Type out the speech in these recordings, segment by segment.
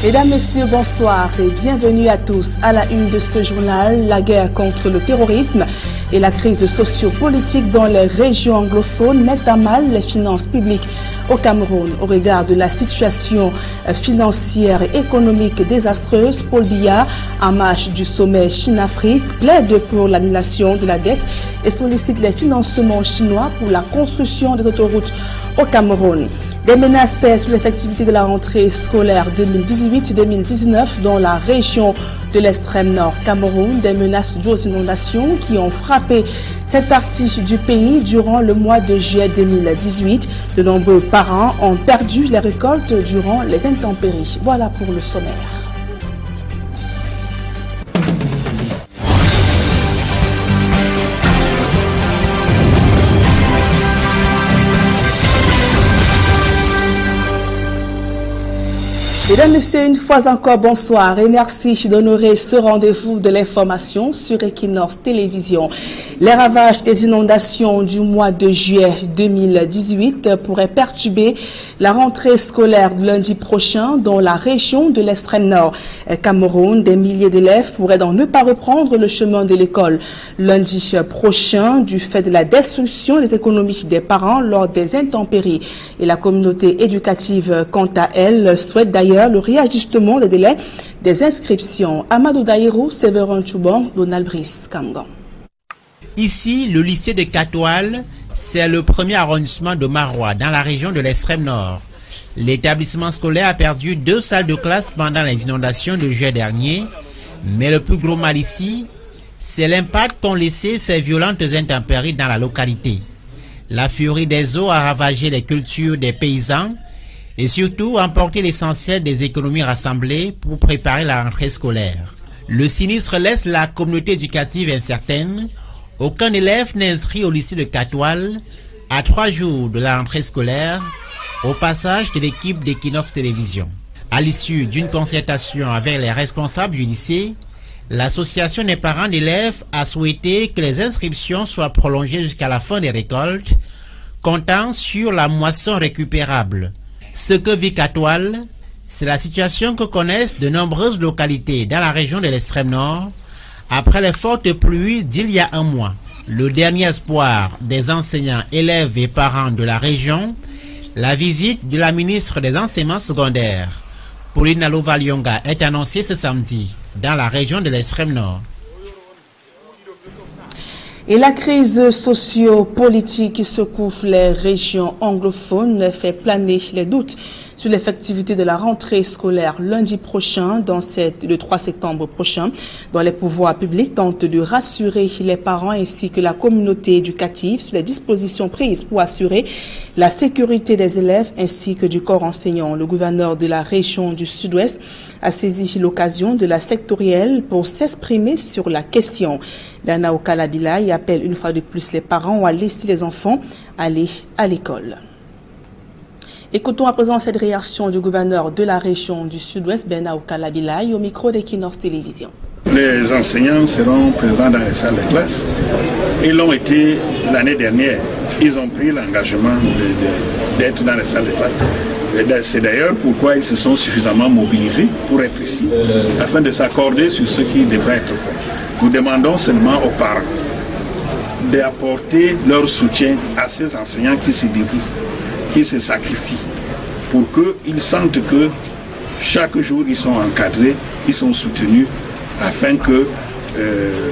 Mesdames, Messieurs, bonsoir et bienvenue à tous. À la une de ce journal, la guerre contre le terrorisme et la crise socio-politique dans les régions anglophones mettent à mal les finances publiques au Cameroun. Au regard de la situation financière et économique désastreuse, Paul Biya, en marge du sommet Chine-Afrique, plaide pour l'annulation de la dette et sollicite les financements chinois pour la construction des autoroutes au Cameroun. Des menaces pèsent sur l'effectivité de la rentrée scolaire 2018-2019 dans la région de l'extrême nord Cameroun. Des menaces dues aux inondations qui ont frappé cette partie du pays durant le mois de juillet 2018. De nombreux parents ont perdu les récoltes durant les intempéries. Voilà pour le sommaire. Mesdames, Messieurs, une fois encore, bonsoir et merci d'honorer ce rendez-vous de l'information sur Equinox Télévision. Les ravages des inondations du mois de juillet 2018 pourraient perturber la rentrée scolaire de lundi prochain dans la région de l'extrême nord Cameroun. Des milliers d'élèves pourraient donc ne pas reprendre le chemin de l'école lundi prochain du fait de la destruction des économies des parents lors des intempéries. Et la communauté éducative, quant à elle, souhaite d'ailleurs le réajustement des délais des inscriptions. Amadou Daïrou, Séverin Choubon, Donald Brice, Kamgan. Ici, le lycée de Katoual, c'est le premier arrondissement de Marois, dans la région de l'extrême nord. L'établissement scolaire a perdu 2 salles de classe pendant les inondations de juillet dernier, mais le plus gros mal ici, c'est l'impact qu'ont laissé ces violentes intempéries dans la localité. La furie des eaux a ravagé les cultures des paysans et surtout emporté l'essentiel des économies rassemblées pour préparer la rentrée scolaire. Le sinistre laisse la communauté éducative incertaine. Aucun élève n'est inscrit au lycée de Katoual à 3 jours de la rentrée scolaire, au passage de l'équipe d'Equinox Télévision. À l'issue d'une concertation avec les responsables du lycée, l'association des parents d'élèves a souhaité que les inscriptions soient prolongées jusqu'à la fin des récoltes, comptant sur la moisson récupérable. Ce que vit Katoual, c'est la situation que connaissent de nombreuses localités dans la région de l'extrême nord après les fortes pluies d'il y a un mois. Le dernier espoir des enseignants, élèves et parents de la région, la visite de la ministre des enseignements secondaires, Pauline Alovalionga, est annoncée ce samedi dans la région de l'extrême nord. Et la crise socio-politique qui secoue les régions anglophones fait planer les doutes sur l'effectivité de la rentrée scolaire lundi prochain, le 3 septembre prochain, dont les pouvoirs publics tentent de rassurer les parents ainsi que la communauté éducative sur les dispositions prises pour assurer la sécurité des élèves ainsi que du corps enseignant. Le gouverneur de la région du Sud-Ouest a saisi l'occasion de la sectorielle pour s'exprimer sur la question. Bernard Okalabila y appelle une fois de plus les parents à laisser les enfants aller à l'école. Écoutons à présent cette réaction du gouverneur de la région du Sud-Ouest, Bernard Okalabila, au micro d'Equinox Télévision. Les enseignants seront présents dans les salles de classe. Ils l'ont été l'année dernière. Ils ont pris l'engagement d'être dans les salles de classe. C'est d'ailleurs pourquoi ils se sont suffisamment mobilisés pour être ici, afin de s'accorder sur ce qui devrait être fait. Nous demandons seulement aux parents d'apporter leur soutien à ces enseignants qui se dévouent, qui se sacrifient, pour qu'ils sentent que chaque jour ils sont encadrés, ils sont soutenus, afin que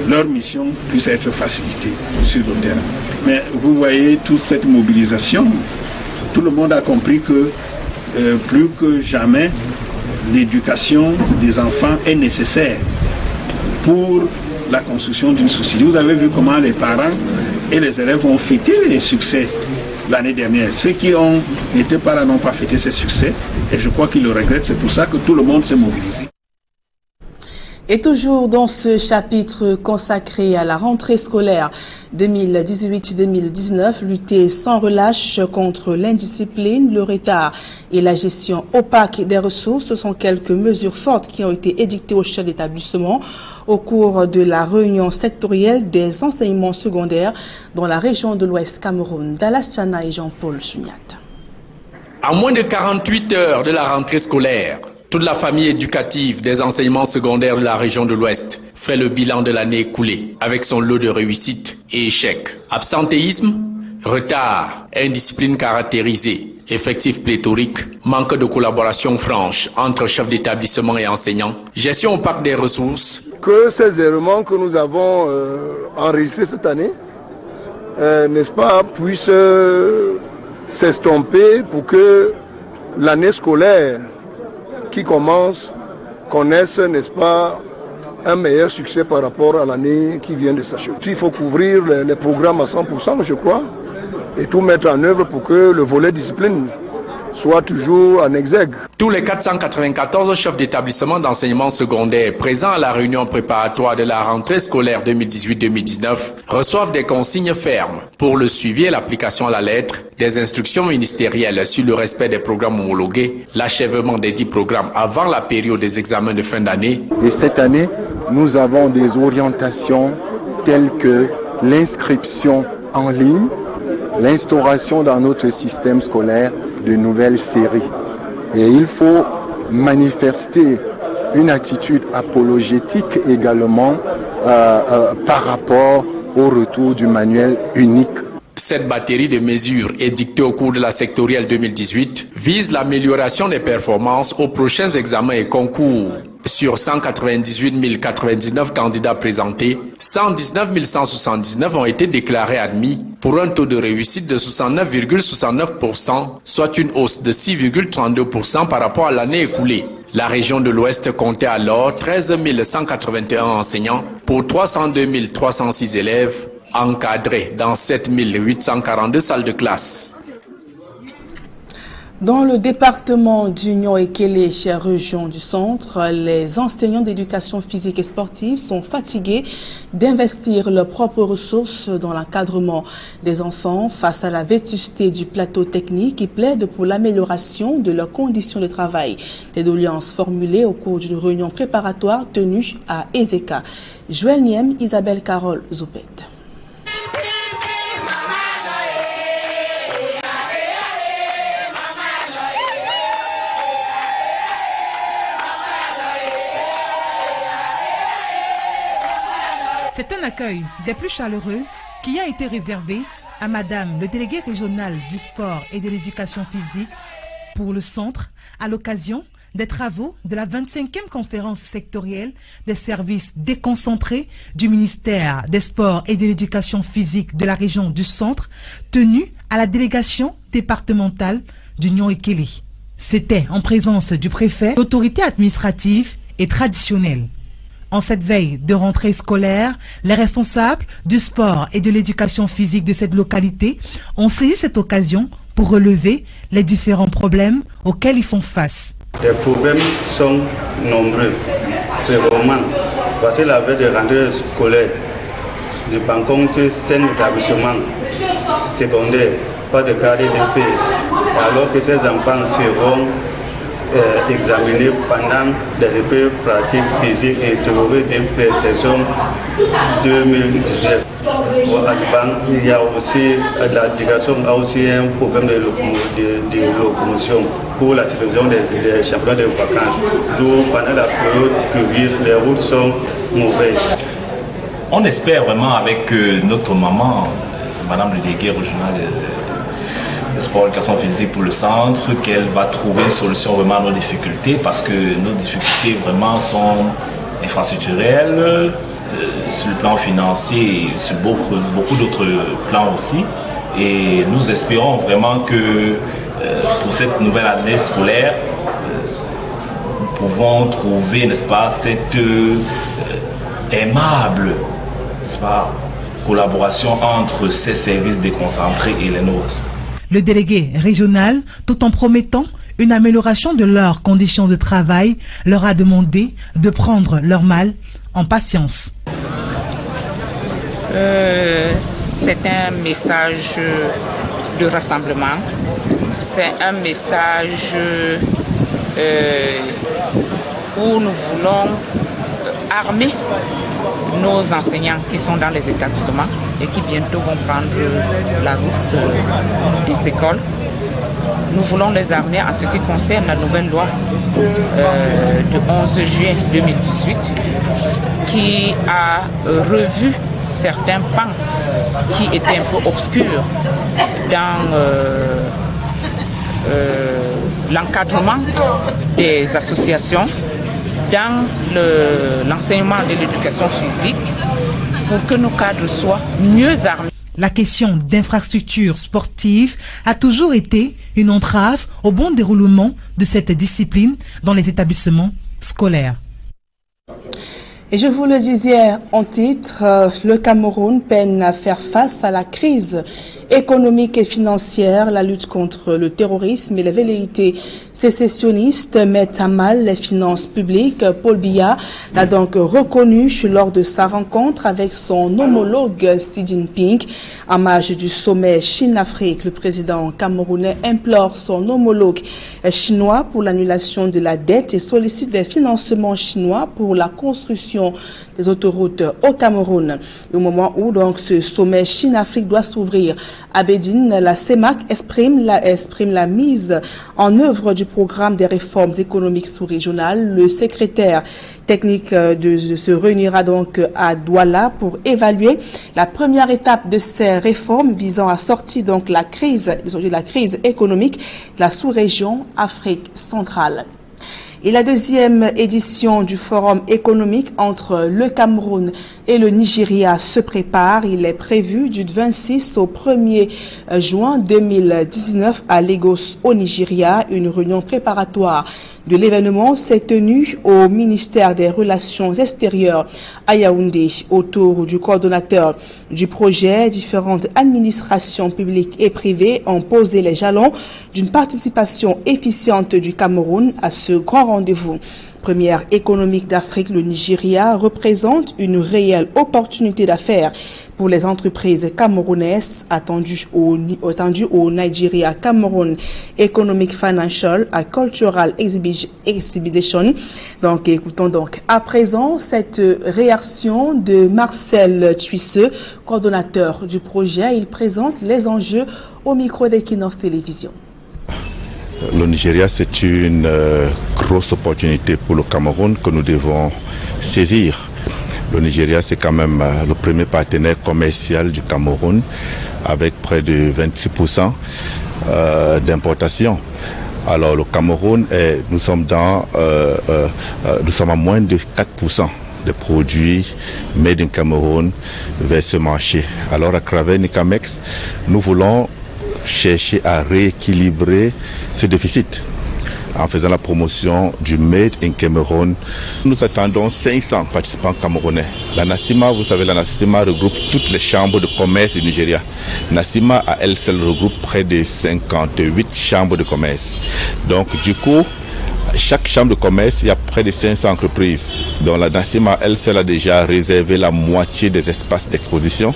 leur mission puisse être facilitée sur le terrain. Mais vous voyez toute cette mobilisation, tout le monde a compris que plus que jamais, l'éducation des enfants est nécessaire pour la construction d'une société. Vous avez vu comment les parents et les élèves ont fêté les succès l'année dernière. Ceux qui n'étaient pas là n'ont pas fêté ces succès et je crois qu'ils le regrettent. C'est pour ça que tout le monde s'est mobilisé. Et toujours dans ce chapitre consacré à la rentrée scolaire 2018-2019, lutter sans relâche contre l'indiscipline, le retard et la gestion opaque des ressources, ce sont quelques mesures fortes qui ont été édictées aux chefs d'établissement au cours de la réunion sectorielle des enseignements secondaires dans la région de l'Ouest Cameroun. Dallas Tchana et Jean-Paul Sumiat. À moins de 48 heures de la rentrée scolaire, Toute la famille éducative des enseignements secondaires de la région de l'Ouest fait le bilan de l'année écoulée avec son lot de réussites et échecs. Absentéisme, retard, indiscipline caractérisée, effectifs pléthoriques, manque de collaboration franche entre chefs d'établissement et enseignants, gestion opaque des ressources. Que ces éléments que nous avons enregistrés cette année, n'est-ce pas, puissent s'estomper pour que l'année scolaire qui commence connaisse, n'est-ce pas, un meilleur succès par rapport à l'année qui vient de s'achever. Il faut couvrir les programmes à 100%, je crois, et tout mettre en œuvre pour que le volet discipline soit toujours en exergue. Tous les 494 chefs d'établissement d'enseignement secondaire présents à la réunion préparatoire de la rentrée scolaire 2018-2019 reçoivent des consignes fermes pour le suivi et l'application à la lettre des instructions ministérielles sur le respect des programmes homologués, l'achèvement des 10 programmes avant la période des examens de fin d'année. Et cette année, nous avons des orientations telles que l'inscription en ligne, l'instauration dans notre système scolaire de nouvelles séries. Et il faut manifester une attitude apologétique également par rapport au retour du manuel unique. Cette batterie de mesures édictées au cours de la sectorielle 2018 vise l'amélioration des performances aux prochains examens et concours. Sur 198 099 candidats présentés, 119 179 ont été déclarés admis pour un taux de réussite de 69,69%, soit une hausse de 6,32% par rapport à l'année écoulée. La région de l'Ouest comptait alors 13 181 enseignants pour 302 306 élèves encadrés dans 7 842 salles de classe. Dans le département d'Union et Kélé, région du centre, les enseignants d'éducation physique et sportive sont fatigués d'investir leurs propres ressources dans l'encadrement des enfants face à la vétusté du plateau technique et plaident pour l'amélioration de leurs conditions de travail. Des doléances formulées au cours d'une réunion préparatoire tenue à Ezeka. Joël Niem, Isabelle Carole Zoupet. C'est un accueil des plus chaleureux qui a été réservé à Madame le délégué régional du sport et de l'éducation physique pour le centre à l'occasion des travaux de la 25e conférence sectorielle des services déconcentrés du ministère des sports et de l'éducation physique de la région du centre tenue à la délégation départementale d'Union et Kélé. C'était en présence du préfet, d'autorités administratives et traditionnelles. En cette veille de rentrée scolaire, les responsables du sport et de l'éducation physique de cette localité ont saisi cette occasion pour relever les différents problèmes auxquels ils font face. Les problèmes sont nombreux. Vraiment, voici la veille de rentrée scolaire. Je prends compte 5 établissements secondaires, pas de cadre d'EPS, alors que ces enfants seront examinés pendant des épreuves pratiques physiques et théoriques de session 2019. Il y a aussi, l'éducation a aussi un problème de locomotion pour la situation des championnats de vacances. D'où pendant la période pluvieuse, les routes sont mauvaises. On espère vraiment avec notre maman, Madame le délégué régional de sport et d'éducation physique pour le centre, qu'elle va trouver une solution vraiment à nos difficultés, parce que nos difficultés vraiment sont infrastructurelles, sur le plan financier et sur beaucoup d'autres plans aussi. Et nous espérons vraiment que pour cette nouvelle année scolaire, nous pouvons trouver, n'est-ce pas, cette aimable, n'est-ce pas, collaboration entre ces services déconcentrés et les nôtres. Le délégué régional, tout en promettant une amélioration de leurs conditions de travail, leur a demandé de prendre leur mal en patience. C'est un message de rassemblement, c'est un message où nous voulons armer nos enseignants qui sont dans les établissements et qui bientôt vont prendre la route des écoles. nous voulons les armer en ce qui concerne la nouvelle loi de 11 juillet 2018 qui a revu certains pans qui étaient un peu obscurs dans l'encadrement des associations, dans l'enseignement de l'éducation physique, pour que nos cadres soient mieux armés. La question d'infrastructures sportives a toujours été une entrave au bon déroulement de cette discipline dans les établissements scolaires. Et je vous le disais en titre, le Cameroun peine à faire face à la crise économique et financière. La lutte contre le terrorisme et les velléités sécessionnistes mettent à mal les finances publiques. Paul Biya l'a donc reconnu lors de sa rencontre avec son homologue Xi Jinping. En marge du sommet Chine-Afrique, le président camerounais implore son homologue chinois pour l'annulation de la dette et sollicite des financements chinois pour la construction des autoroutes au Cameroun. Au moment où donc ce sommet Chine-Afrique doit s'ouvrir à Bédine, la CEMAC exprime la mise en œuvre du programme des réformes économiques sous-régionales. Le secrétaire technique se réunira donc à Douala pour évaluer la première étape de ces réformes visant à sortir donc de la crise économique de la sous-région Afrique centrale. Et la deuxième édition du forum économique entre le Cameroun et le Nigeria se prépare. Il est prévu du 26 au 1er juin 2019 à Lagos au Nigeria. Une réunion préparatoire de l'événement s'est tenue au ministère des Relations extérieures à Yaoundé. Autour du coordonnateur du projet, différentes administrations publiques et privées ont posé les jalons d'une participation efficiente du Cameroun à ce grand rendez-vous. Première économique d'Afrique, le Nigeria représente une réelle opportunité d'affaires pour les entreprises camerounaises attendues au Nigeria Cameroun Economic Financial and Cultural Exhibition. Donc, écoutons donc à présent cette réaction de Marcel Tuisseux, coordonnateur du projet. Il présente les enjeux au micro d'Equinox Télévision. Le Nigeria, c'est une grosse opportunité pour le Cameroun que nous devons saisir. Le Nigeria, c'est quand même le premier partenaire commercial du Cameroun avec près de 26% d'importation. Alors le Cameroun, nous sommes à moins de 4% de produits made in Cameroun vers ce marché. Alors à travers Nicamex, nous voulons chercher à rééquilibrer ce déficit en faisant la promotion du Made in Cameroun. Nous attendons 500 participants camerounais. La NACIMA, vous savez, la NACIMA regroupe toutes les chambres de commerce du Nigeria. NACIMA, à elle seule, regroupe près de 58 chambres de commerce. Donc, du coup, chaque chambre de commerce, il y a près de 500 entreprises. Donc la NACIMA, elle seule, a déjà réservé la moitié des espaces d'exposition.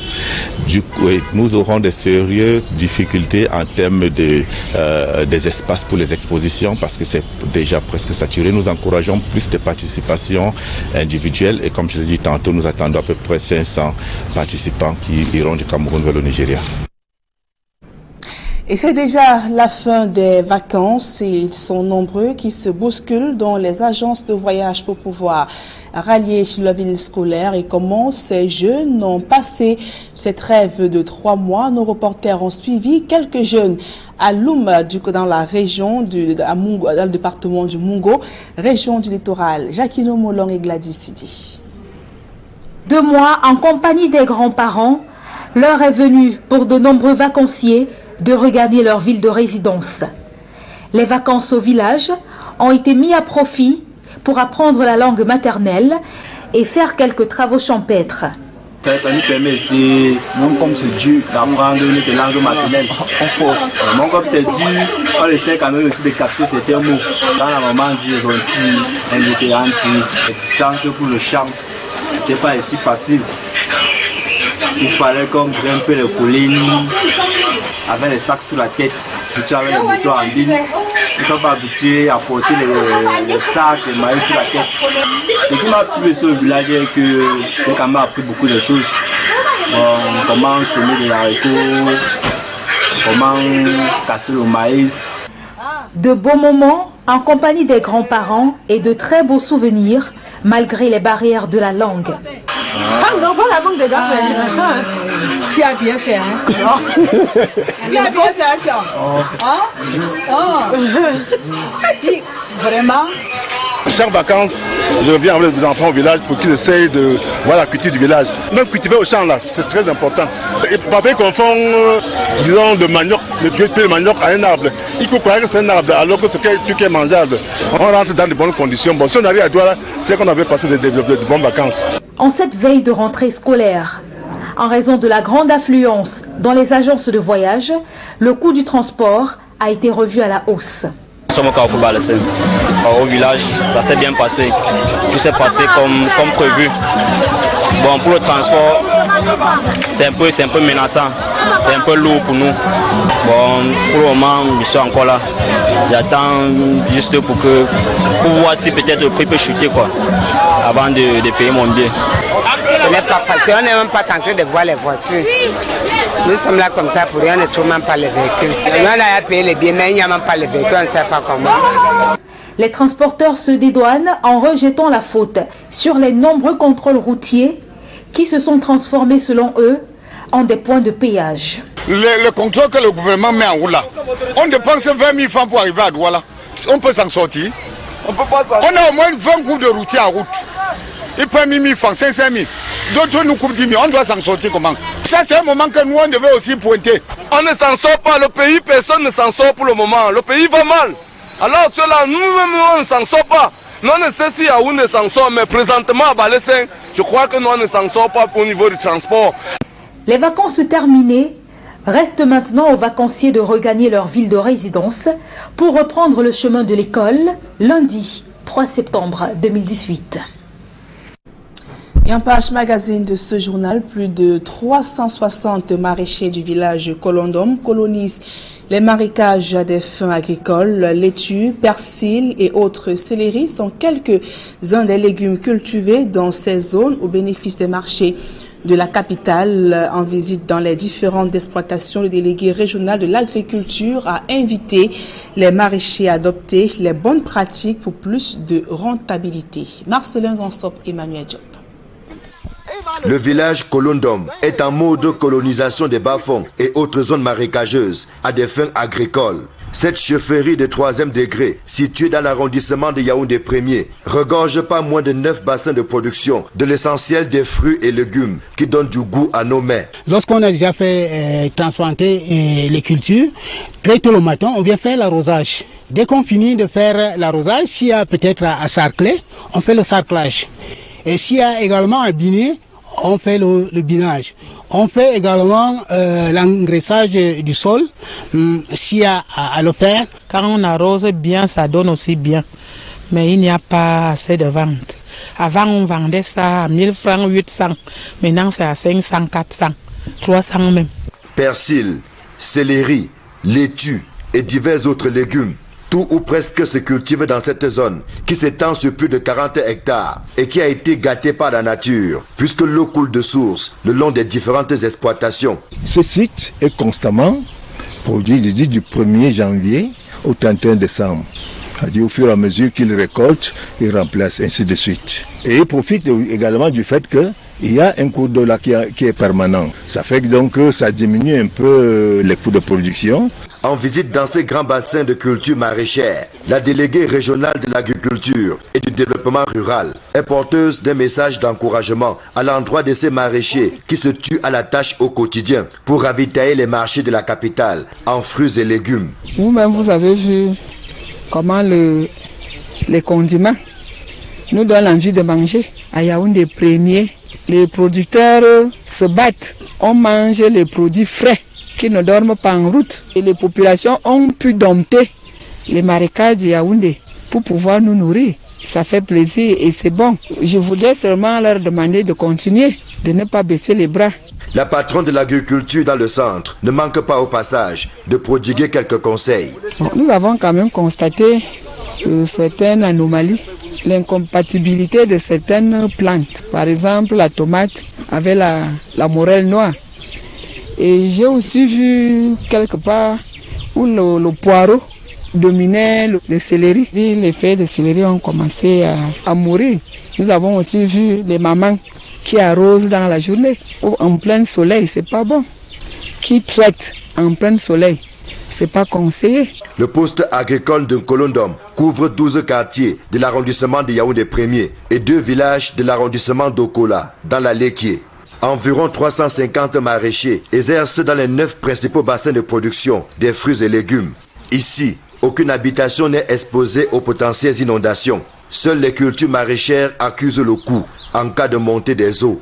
Du coup, nous aurons de sérieuses difficultés en termes des espaces pour les expositions parce que c'est déjà presque saturé. Nous encourageons plus de participation individuelle et comme je l'ai dit tantôt, nous attendons à peu près 500 participants qui iront du Cameroun vers le Nigeria. Et c'est déjà la fin des vacances et ils sont nombreux qui se bousculent dans les agences de voyage pour pouvoir rallier la ville scolaire. Et comment ces jeunes ont passé cette rêve de 3 mois. Nos reporters ont suivi quelques jeunes à Loum, dans la région dans le département du Mungo, région du littoral. Jacquino Molong et Gladys Sidi. 2 mois en compagnie des grands-parents, l'heure est venue pour de nombreux vacanciers de regagner leur ville de résidence. Les vacances au village ont été mis à profit pour apprendre la langue maternelle et faire quelques travaux champêtres. Ça nous permet aussi, même comme c'est dur d'apprendre notre langue maternelle, on force. Même comme c'est dur, on essaie quand même aussi de capter certains mots. Quand la maman dit gentil, indifférente, distance pour le chant, c'était pas si facile. Il fallait comme grimper les collines avec les sacs sur la tête, surtout avec les moutons en ligne. Ils ne sont pas habitués à porter les sacs, les maïs sur la tête. Ce qui m'a plu sur le village est que j'ai quand même appris beaucoup de choses. Bon, comment semer des haricots, comment casser le maïs, De beaux moments en compagnie des grands-parents et de très beaux souvenirs malgré les barrières de la langue. Tu as bien fait, hein? Tu as bien fait, Vraiment? Chaque vacances, je reviens avec les enfants au village pour qu'ils essayent de voir la culture du village. Même cultiver au champ là, c'est très important. Et parfois ils confondent, disons, le manioc, le manioc à un arbre. Il faut croire que c'est un arbre alors que c'est un truc qui est mangeable. On rentre dans de bonnes conditions. Bon, si on arrive à Douala, c'est qu'on avait passé de bonnes vacances. En cette veille de rentrée scolaire, en raison de la grande affluence dans les agences de voyage, le coût du transport a été revu à la hausse. Nous sommes au Carrefour Balessin. Au village, ça s'est bien passé. Tout s'est passé comme prévu. Bon, pour le transport, c'est un peu menaçant. C'est un peu lourd pour nous. Bon, pour le moment, je suis encore là. J'attends juste pour voir si peut-être le prix peut chuter quoi, avant de payer mon billet. Ce n'est pas facile, on n'est même pas tenté de voir les voitures. Nous sommes là comme ça pour rien, on ne trouve même pas les véhicules. On a payé les billets, mais il n'y a même pas les véhicules, on ne sait pas comment. Les transporteurs se dédouanent en rejetant la faute sur les nombreux contrôles routiers qui se sont transformés selon eux en des points de péage. Le contrôle que le gouvernement met en route là, on dépense 20 000 francs pour arriver à Douala. On peut s'en sortir. On a au moins 20 groupes de routiers en route. Ils prennent 1 000 francs, 500 000. D'autres nous coupent 10 000. On doit s'en sortir comment? Ça, c'est un moment que nous, on devait aussi pointer. On ne s'en sort pas. Le pays, personne ne s'en sort pour le moment. Le pays va mal. Alors, là, nous-mêmes, on ne s'en sort pas. Nous, on ne sait si Yaoundé s'en sort, mais présentement, à Balessin, je crois que nous, on ne s'en sort pas au niveau du transport. Les vacances terminées, reste maintenant aux vacanciers de regagner leur ville de résidence pour reprendre le chemin de l'école lundi 3 septembre 2018. Et en page magazine de ce journal, plus de 360 maraîchers du village Colondom colonisent les marécages à des fins agricoles. Laitue, persil et autres céleri sont quelques-uns des légumes cultivés dans ces zones au bénéfice des marchés de la capitale. En visite dans les différentes exploitations, le délégué régional de l'agriculture a invité les maraîchers à adopter les bonnes pratiques pour plus de rentabilité. Marcelin Gansop, Emmanuel Diop. Le village Colondom est en mode colonisation des bas-fonds et autres zones marécageuses à des fins agricoles. Cette chefferie de 3e degré, située dans l'arrondissement de Yaoundé 1er, regorge pas moins de 9 bassins de production de l'essentiel des fruits et légumes qui donnent du goût à nos mets. Lorsqu'on a déjà fait transplanter les cultures, très tôt le matin, on vient faire l'arrosage. Dès qu'on finit de faire l'arrosage, s'il y a peut-être à sarcler, on fait le sarclage. Et s'il y a également à biner, on fait le binage. On fait également l'engraissage du sol, s'il y a à le faire. Quand on arrose bien, ça donne aussi bien. Mais il n'y a pas assez de vente. Avant, on vendait ça à 1000 francs, 800. Maintenant, c'est à 500, 400, 300 même. Persil, céleri, laitue et divers autres légumes. Tout ou presque se cultive dans cette zone qui s'étend sur plus de 40 hectares et qui a été gâtée par la nature puisque l'eau coule de source le long des différentes exploitations. Ce site est constamment produit du 1er janvier au 31 décembre. C'est-à-dire au fur et à mesure qu'il récolte, il remplace, ainsi de suite. Et il profite également du fait qu'il y a un cours d'eau là qui est permanent. Ça fait que donc ça diminue un peu les coûts de production. En visite dans ces grands bassins de culture maraîchère, la déléguée régionale de l'agriculture et du développement rural est porteuse d'un message d'encouragement à l'endroit de ces maraîchers qui se tuent à la tâche au quotidien pour ravitailler les marchés de la capitale en fruits et légumes. Vous-même, vous avez vu comment les condiments nous donnent envie de manger. À Yaoundé 1er, les producteurs se battent. On mange les produits frais qui ne dorment pas en route. Et les populations ont pu dompter les marécages de Yaoundé pour pouvoir nous nourrir. Ça fait plaisir et c'est bon. Je voudrais seulement leur demander de continuer, de ne pas baisser les bras. La patronne de l'agriculture dans le centre ne manque pas au passage de prodiguer quelques conseils. Nous avons quand même constaté certaines anomalies, l'incompatibilité de certaines plantes. Par exemple, la tomate avec la morelle noire. Et j'ai aussi vu quelque part où le poireau dominait le céleri. Les feuilles de céleri ont commencé à mourir. Nous avons aussi vu les mamans qui arrosent dans la journée, en plein soleil, c'est pas bon. Qui traitent en plein soleil, c'est pas conseillé. Le poste agricole de Nkolondom couvre 12 quartiers de l'arrondissement de Yaoundé 1er et 2 villages de l'arrondissement d'Okola, dans la Léquié. Environ 350 maraîchers exercent dans les 9 principaux bassins de production des fruits et légumes. Ici, aucune habitation n'est exposée aux potentielles inondations. Seules les cultures maraîchères accusent le coup en cas de montée des eaux.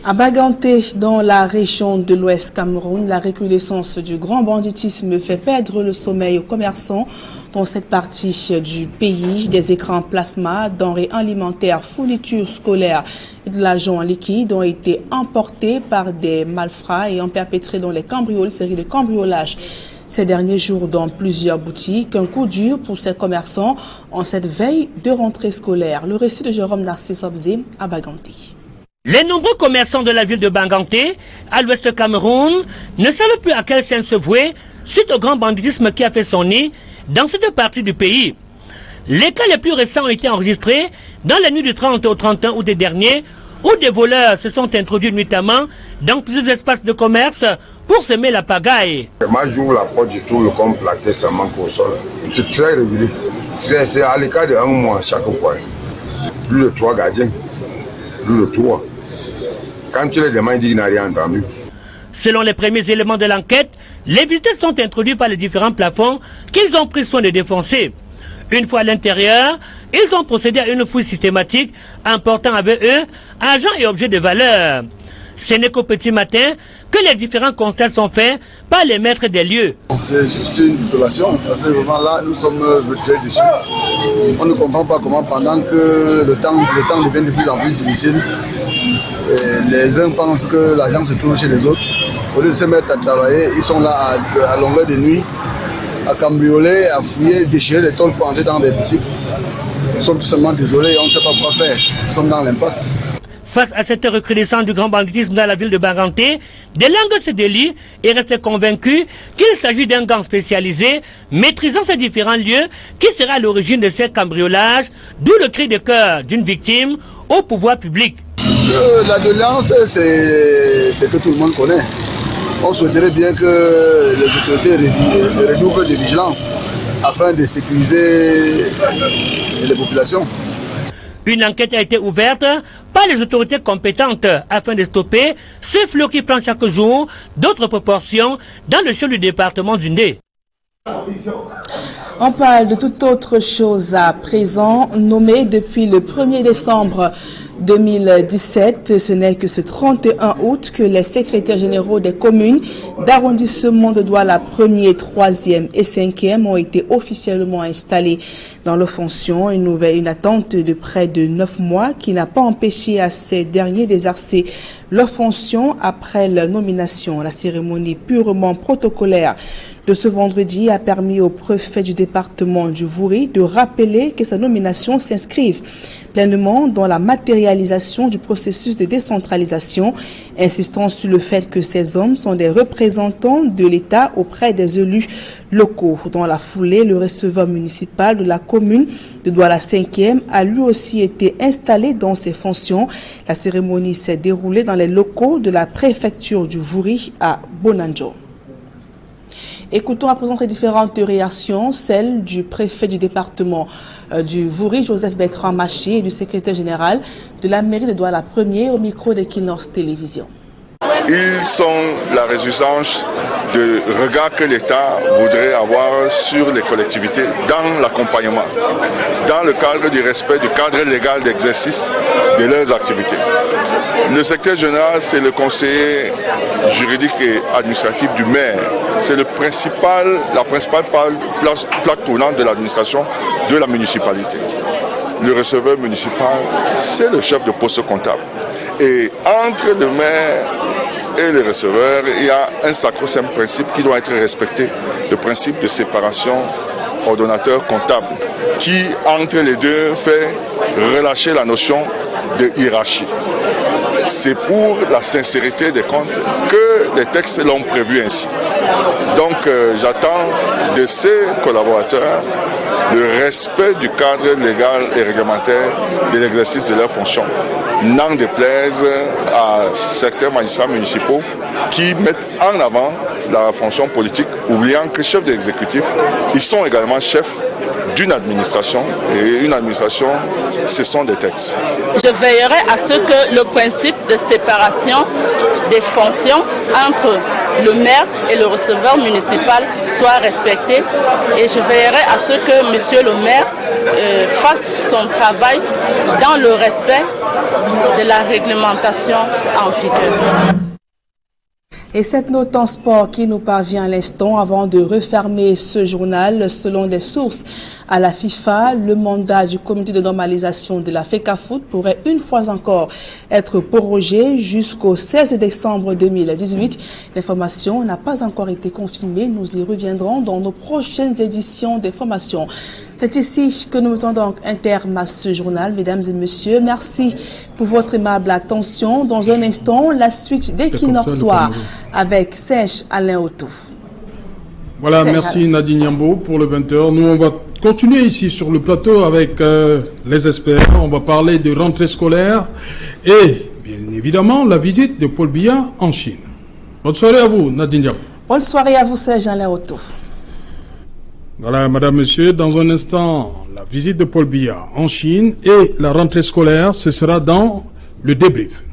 À Baganté, dans la région de l'Ouest Cameroun, la recrudescence du grand banditisme fait perdre le sommeil aux commerçants dans cette partie du pays. Des écrans plasma, denrées alimentaires, fournitures scolaires et de l'argent en liquide ont été emportés par des malfrats et ont perpétré dans les cambrioles, série de cambriolages ces derniers jours dans plusieurs boutiques. Un coup dur pour ces commerçants en cette veille de rentrée scolaire. Le récit de Jérôme Narcisse Obzé à Baganté. Les nombreux commerçants de la ville de Baganté, à l'ouest Cameroun, ne savent plus à quel sens se vouer suite au grand banditisme qui a fait son nid dans cette partie du pays. Les cas les plus récents ont été enregistrés dans la nuit du 30 au 31 août dernier, où des voleurs se sont introduits nuitamment dans plusieurs espaces de commerce pour semer la pagaille. Moi, j'ouvre la porte, je trouve le compte plaqué, ça manque au sol. C'est très régulier. C'est à l'écart de 1 mois chaque fois. Plus de 3 gardiens. Plus de 3. Quand tu les demandes, il n'a rien entendu. Selon les premiers éléments de l'enquête, les visiteurs sont introduits par les différents plafonds qu'ils ont pris soin de défoncer. Une fois à l'intérieur, ils ont procédé à une fouille systématique, emportant avec eux argent et objets de valeur. Ce n'est qu'au petit matin que les différents constats sont faits par les maîtres des lieux. C'est juste une violation. À ce moment-là, nous sommes très déçus. On ne comprend pas comment, pendant que le temps devient de plus en plus difficile, les uns pensent que l'argent se trouve chez les autres. Au lieu de se mettre à travailler, ils sont là à longueur de nuit, à cambrioler, à fouiller, déchirer les tôles pour entrer dans des boutiques. Nous sommes tout simplement désolés, on ne sait pas quoi faire. Nous sommes dans l'impasse. Face à cette recrudescence du grand banditisme dans la ville de Baganté, délangue ce délit et reste convaincu qu'il s'agit d'un gang spécialisé maîtrisant ces différents lieux qui sera à l'origine de ces cambriolages, d'où le cri de cœur d'une victime au pouvoir public. La violence, c'est que tout le monde connaît. On souhaiterait bien que les autorités redoublent de vigilance afin de sécuriser les populations. Une enquête a été ouverte par les autorités compétentes afin de stopper ce flot qui prend chaque jour d'autres proportions dans le champ du département du Ndé. On parle de toute autre chose à présent. Nommé depuis le 1er décembre 2017, ce n'est que ce 31 août que les secrétaires généraux des communes d'arrondissement de Douala 1er, 3e et 5e ont été officiellement installés dans leurs fonctions. Une attente de près de 9 mois qui n'a pas empêché à ces derniers d'exercer leurs fonctions après la nomination. La cérémonie purement protocolaire de ce vendredi a permis au préfet du département du Vouri de rappeler que sa nomination s'inscrive pleinement dans la matérialisation du processus de décentralisation, insistant sur le fait que ces hommes sont des représentants de l'État auprès des élus locaux. Dans la foulée, le receveur municipal de la commune de Douala 5e a lui aussi été installé dans ses fonctions. La cérémonie s'est déroulée dans les locaux de la préfecture du Vouri à Bonanjo. Écoutons à présent les différentes réactions, celles du préfet du département du Vouri, Joseph Bertrand Maché, et du secrétaire général de la mairie de Douala 1er au micro de Kinos Télévision. Ils sont la résultance de regard que l'État voudrait avoir sur les collectivités dans l'accompagnement, dans le cadre du respect du cadre légal d'exercice de leurs activités. Le secrétaire général, c'est le conseiller juridique et administratif du maire. C'est la principale plaque tournante de l'administration de la municipalité. Le receveur municipal, c'est le chef de poste comptable. Et entre le maire et le receveur, il y a un sacro-saint principe qui doit être respecté, le principe de séparation ordonnateur-comptable, qui entre les deux fait relâcher la notion de hiérarchie. c'est pour la sincérité des comptes que les textes l'ont prévu ainsi. Donc j'attends de ces collaborateurs le respect du cadre légal et réglementaire de l'exercice de leurs fonctions. N'en déplaise à certains magistrats municipaux qui mettent en avant la fonction politique, oubliant que chefs d'exécutif, ils sont également chefs d'une administration, et une administration, ce sont des textes. Je veillerai à ce que le principe de séparation des fonctions entre le maire et le receveur municipal soit respecté, et je veillerai à ce que monsieur le maire fasse son travail dans le respect de la réglementation en vigueur. Et cette note en sport qui nous parvient à l'instant avant de refermer ce journal. Selon des sources à la FIFA, le mandat du comité de normalisation de la FECAFOOT pourrait une fois encore être prorogé jusqu'au 16 décembre 2018. L'information n'a pas encore été confirmée. Nous y reviendrons dans nos prochaines éditions d'information. C'est ici que nous mettons donc un terme à ce journal, mesdames et messieurs. Merci pour votre aimable attention. Dans un instant, la suite d'Equinox Soir avec Serge Alain Otouf. Voilà, merci Nadine Yambo pour le 20h. Nous, on va continuer ici sur le plateau avec les experts. On va parler de rentrée scolaire et, bien évidemment, la visite de Paul Biya en Chine. Bonne soirée à vous, Nadine Yambo. Bonne soirée à vous, Serge Alain Otouf. Voilà, madame, monsieur, dans un instant, la visite de Paul Biya en Chine et la rentrée scolaire, ce sera dans le débrief.